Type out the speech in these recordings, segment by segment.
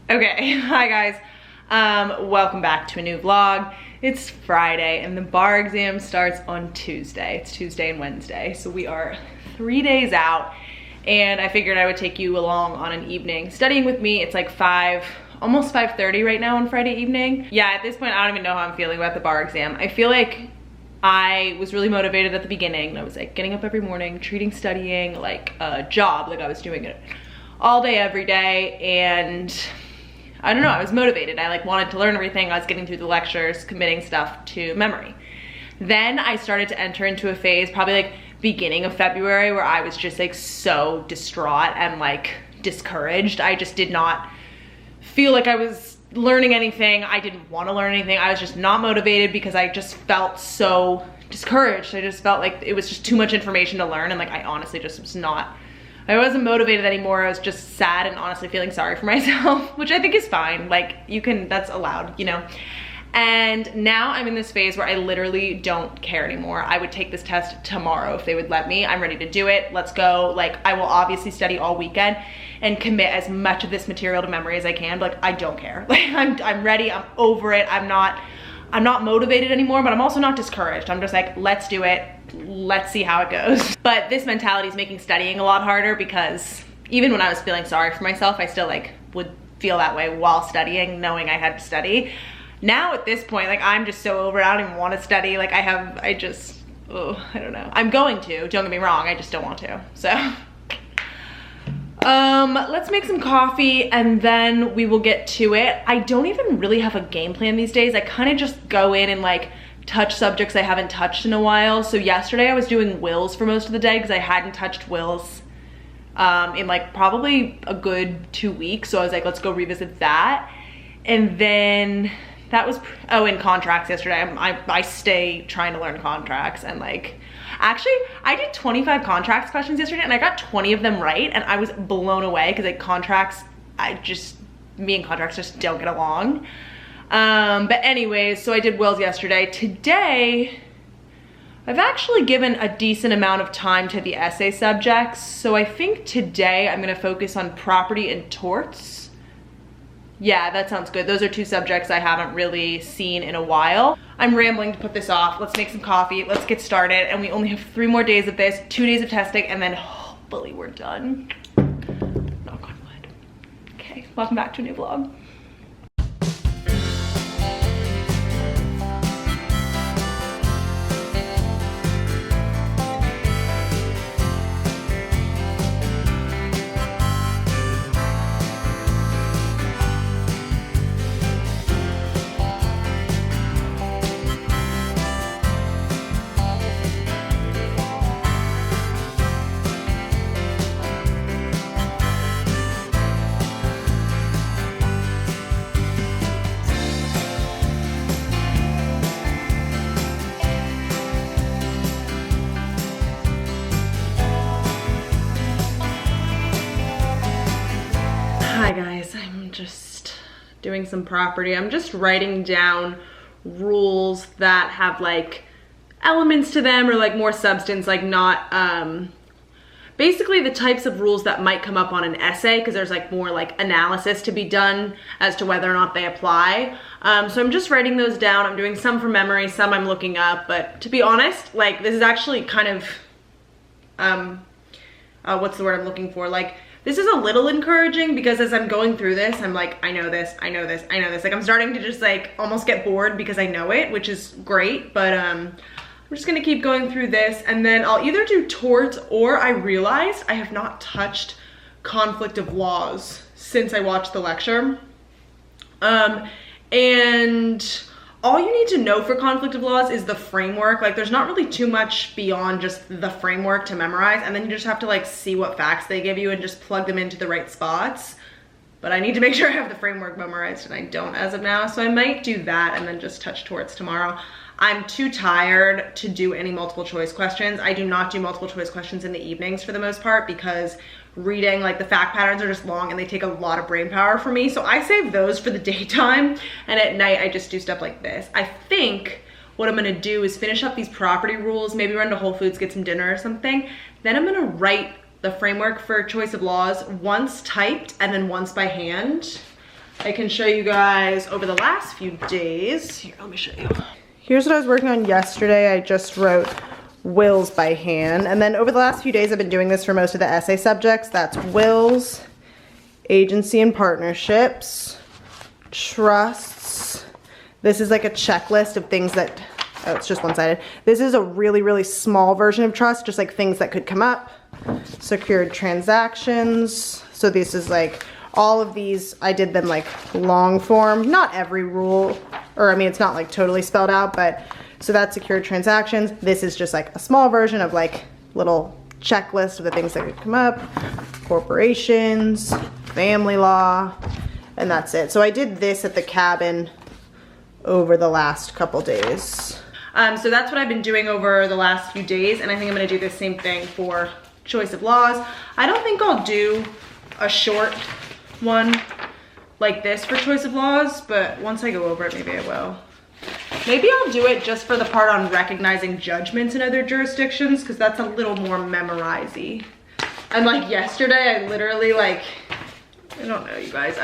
Okay, hi guys. Welcome back to a new vlog. It's Friday and the bar exam starts on Tuesday. It's Tuesday and Wednesday, so we are 3 days out, and I figured I would take you along on an evening studying with me. It's like almost 5:30 right now on Friday evening. Yeah, at this point I don't even know how I'm feeling about the bar exam. I feel like I was really motivated at the beginning. I was like getting up every morning, treating studying like a job, like I was doing it all day every day, and I don't know, I was motivated. I like wanted to learn everything. I was getting through the lectures, committing stuff to memory. Then I started to enter into a phase, probably like beginning of February, where I was just like so distraught and like discouraged. I just did not feel like I was learning anything. I didn't want to learn anything. I was just not motivated because I just felt so discouraged. I just felt like it was just too much information to learn, and like I honestly just was not, I wasn't motivated anymore. I was just sad and honestly feeling sorry for myself, which I think is fine. Like that's allowed, you know? And now I'm in this phase where I literally don't care anymore. I would take this test tomorrow if they would let me. I'm ready to do it. Let's go. Like, I will obviously study all weekend and commit as much of this material to memory as I can, but like, I don't care. Like, I'm ready. I'm over it. I'm not motivated anymore, but I'm also not discouraged. I'm just like, let's do it. Let's see how it goes. But this mentality is making studying a lot harder, because even when I was feeling sorry for myself, I still like would feel that way while studying, knowing I had to study. Now at this point, like I'm just so over it, I don't even want to study. Like I don't know. I'm going to, don't get me wrong, I just don't want to. So, let's make some coffee and then we will get to it. I don't even really have a game plan these days. I kind of just go in and like touch subjects I haven't touched in a while. So yesterday I was doing wills for most of the day because I hadn't touched wills in like probably a good 2 weeks. So I was like, let's go revisit that. And then that was, in contracts yesterday. I stay trying to learn contracts, and like, actually, I did 25 contracts questions yesterday and I got 20 of them right, and I was blown away because like contracts, me and contracts just don't get along. But anyways, so I did wills yesterday. Today, I've actually given a decent amount of time to the essay subjects. So I think today I'm gonna focus on property and torts. Yeah, that sounds good. Those are two subjects I haven't really seen in a while. I'm rambling to put this off. Let's make some coffee. Let's get started. And we only have 3 more days of this, 2 days of testing, and then hopefully we're done. Knock on wood. Okay, welcome back to a new vlog. Hi guys, I'm just doing some property. I'm just writing down rules that have like elements to them or like more substance, like not, basically the types of rules that might come up on an essay, because there's like more like analysis to be done as to whether or not they apply. So I'm just writing those down. I'm doing some from memory, some I'm looking up, but to be honest, like this is actually kind of, what's the word I'm looking for? Like, this is a little encouraging, because as I'm going through this, I'm like, I know this, I know this, I know this. Like I'm starting to just like almost get bored because I know it, which is great. But I'm just gonna keep going through this, and then I'll either do torts, or I realized I have not touched conflict of laws since I watched the lecture. And all you need to know for conflict of laws is the framework. Like there's not really too much beyond just the framework to memorize, and then you just have to like see what facts they give you and just plug them into the right spots. But I need to make sure I have the framework memorized, and I don't as of now, so I might do that and then just touch torts tomorrow. I'm too tired to do any multiple choice questions. I do not do multiple choice questions in the evenings for the most part, because reading, like the fact patterns are just long and they take a lot of brain power for me. So I save those for the daytime, and at night I just do stuff like this. I think what I'm gonna do is finish up these property rules, maybe run to Whole Foods, get some dinner or something. Then I'm gonna write the framework for choice of laws once typed and then once by hand. I can show you guys over the last few days. Here, let me show you. Here's what I was working on yesterday. I just wrote wills by hand. And then over the last few days, I've been doing this for most of the essay subjects. That's wills, agency and partnerships, trusts. This is like a checklist of things that, oh, it's just one-sided. This is a really, really small version of trust, just like things that could come up. Secured transactions. So this is like, all of these, I did them like long form. Not every rule, or I mean, it's not like totally spelled out, but so that's secured transactions. This is just like a small version of like little checklist of the things that could come up. Corporations, family law, and that's it. So I did this at the cabin over the last couple days. So that's what I've been doing over the last few days, and I think I'm gonna do the same thing for choice of laws. I don't think I'll do a short one like this for choice of laws, but once I go over it, maybe I will. Maybe I'll do it just for the part on recognizing judgments in other jurisdictions, because that's a little more memorize-y. And like yesterday, I literally like, I don't know, you guys,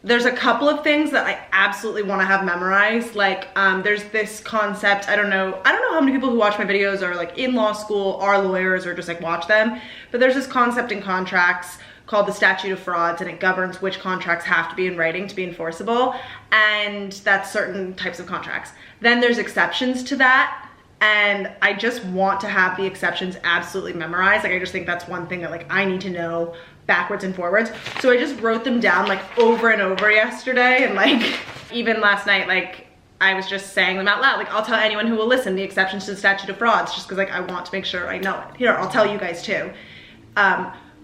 there's a couple of things that I absolutely want to have memorized. Like there's this concept, I don't know how many people who watch my videos are like in law school, are lawyers, or just like watch them, but there's this concept in contracts called the statute of frauds, and it governs which contracts have to be in writing to be enforceable, and that's certain types of contracts. Then there's exceptions to that, and I just want to have the exceptions absolutely memorized. Like I just think that's one thing that like I need to know backwards and forwards. So I just wrote them down like over and over yesterday, and like even last night, like I was just saying them out loud. Like I'll tell anyone who will listen the exceptions to the statute of frauds, just because like I want to make sure I know it. Here, I'll tell you guys too.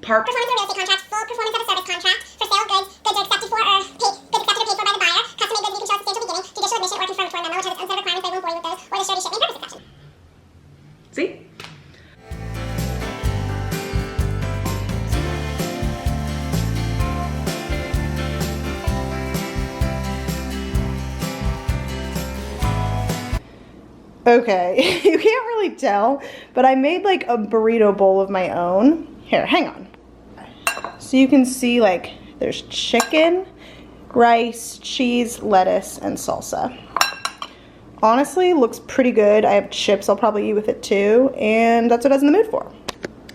Performance of a real estate contract, full performance of a service contract, for sale of goods, goods are accepted for or paid, goods accepted or paid for by the buyer, custom-made goods you can show at substantial beginning, judicial admission or confirmatory memo which has its own set of requirements they won't bore you with those, or the surety shipment purpose exception. See? Okay, you can't really tell, but I made like a burrito bowl of my own. Here, hang on. So you can see like there's chicken, rice, cheese, lettuce, and salsa. Honestly, looks pretty good. I have chips I'll probably eat with it too, and that's what I was in the mood for.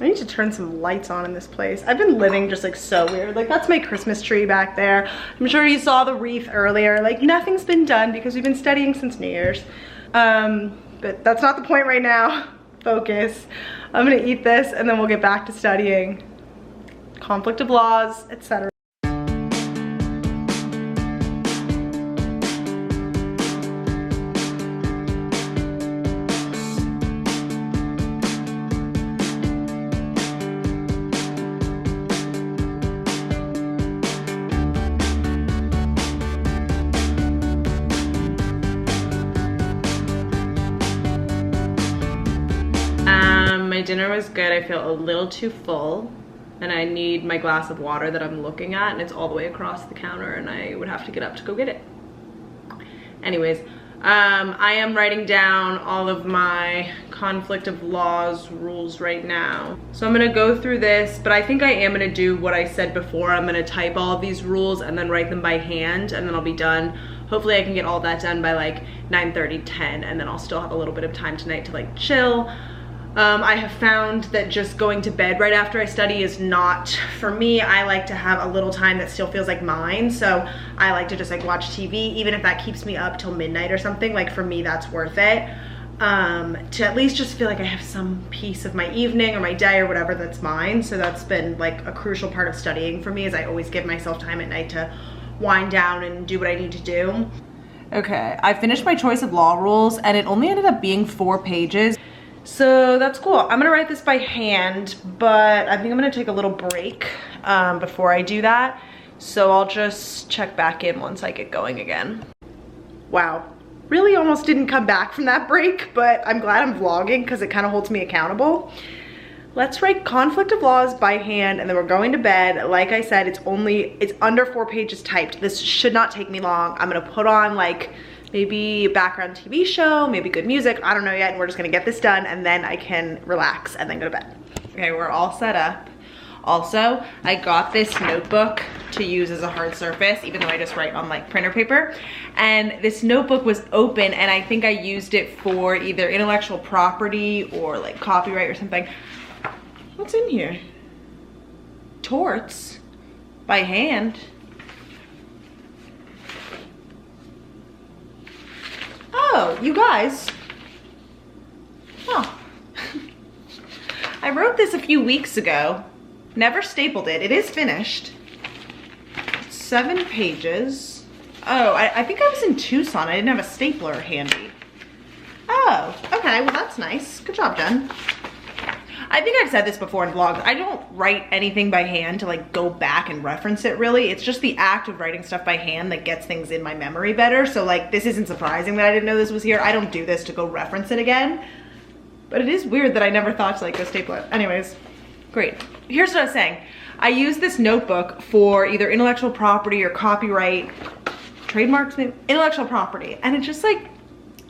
I need to turn some lights on in this place. I've been living just like so weird. Like that's my Christmas tree back there. I'm sure you saw the wreath earlier. Like nothing's been done because we've been studying since New Year's. But that's not the point right now. Focus. I'm gonna eat this and then we'll get back to studying conflict of laws, etc. My dinner was good. I feel a little too full and I need my glass of water that I'm looking at, and it's all the way across the counter and I would have to get up to go get it. Anyways, I am writing down all of my conflict of laws rules right now. So I'm gonna go through this, but I think I am gonna do what I said before. I'm gonna type all of these rules and then write them by hand, and then I'll be done. Hopefully I can get all that done by like 9:30, 10, and then I'll still have a little bit of time tonight to like chill. I have found that just going to bed right after I study is not for me. I like to have a little time that still feels like mine. So I like to just like watch TV, even if that keeps me up till midnight or something. Like for me, that's worth it. To at least just feel like I have some piece of my evening or my day or whatever that's mine. So that's been like a crucial part of studying for me, is I always give myself time at night to wind down and do what I need to do. Okay, I finished my choice of law rules and it only ended up being 4 pages. So that's cool. I'm gonna write this by hand, but I think I'm gonna take a little break before I do that. So I'll just check back in once I get going again. Wow, really almost didn't come back from that break, but I'm glad I'm vlogging because it kind of holds me accountable. Let's write conflict of laws by hand and then we're going to bed. Like I said, it's under 4 pages typed. This should not take me long. I'm gonna put on like maybe a background TV show, maybe good music, I don't know yet, and we're just gonna get this done and then I can relax and then go to bed. Okay, we're all set up. Also, I got this notebook to use as a hard surface, even though I just write on like printer paper. And this notebook was open, and I think I used it for either intellectual property or like copyright or something. What's in here? Torts by hand. Oh, you guys. Oh. I wrote this a few weeks ago. Never stapled it. It is finished. 7 pages. Oh, I think I was in Tucson. I didn't have a stapler handy. Oh, okay. Well, that's nice. Good job, Jen. I think I've said this before in vlogs. I don't write anything by hand to like go back and reference it really. It's just the act of writing stuff by hand that gets things in my memory better. So like, this isn't surprising that I didn't know this was here. I don't do this to go reference it again. But it is weird that I never thought to like go staple it. Anyways, great. Here's what I was saying. I use this notebook for either intellectual property or copyright, trademarks, maybe, intellectual property. And it just like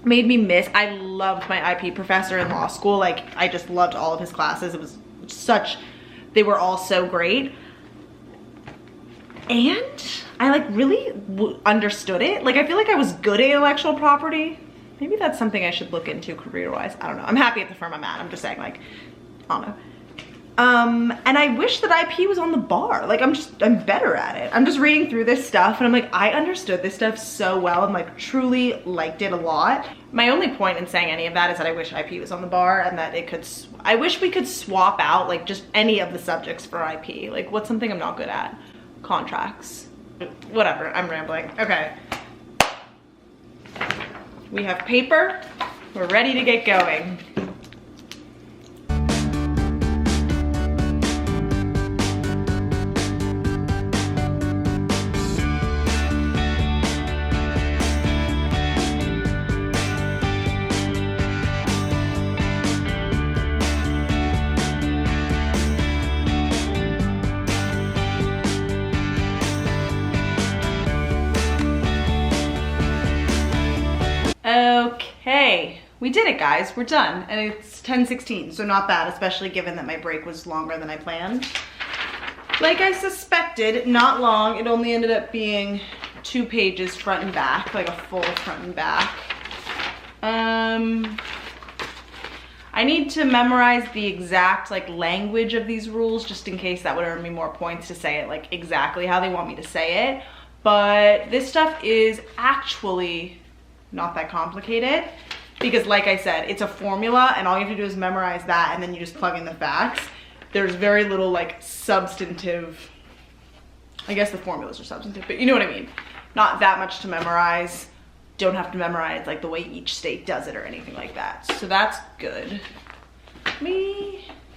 made me miss, I loved my IP professor in law school. Like I just loved all of his classes. It was such, they were all so great. And I like really understood it. Like I feel like I was good at intellectual property. Maybe that's something I should look into career-wise. I don't know. I'm happy at the firm I'm at. I'm just saying like, I don't know. And I wish that IP was on the bar. Like I'm better at it. I'm just reading through this stuff and I'm like, I understood this stuff so well and like truly liked it a lot. My only point in saying any of that is that I wish IP was on the bar and that it could, I wish we could swap out like just any of the subjects for IP. Like what's something I'm not good at? Contracts. Whatever, I'm rambling. Okay. We have paper. We're ready to get going. Okay, we did it guys, we're done. And it's 10:16, so not bad, especially given that my break was longer than I planned. Like I suspected, not long. It only ended up being 2 pages front and back, like a full front and back. I need to memorize the exact like language of these rules just in case that would earn me more points to say it like exactly how they want me to say it. But this stuff is actually not that complicated because like I said, it's a formula and all you have to do is memorize that and then you just plug in the facts. There's very little like substantive, I guess the formulas are substantive, but you know what I mean. Not that much to memorize. Don't have to memorize like the way each state does it or anything like that. So that's good.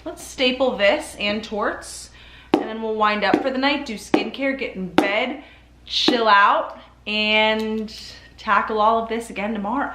Let's staple this and torts and then we'll wind up for the night, do skincare, get in bed, chill out, and tackle all of this again tomorrow.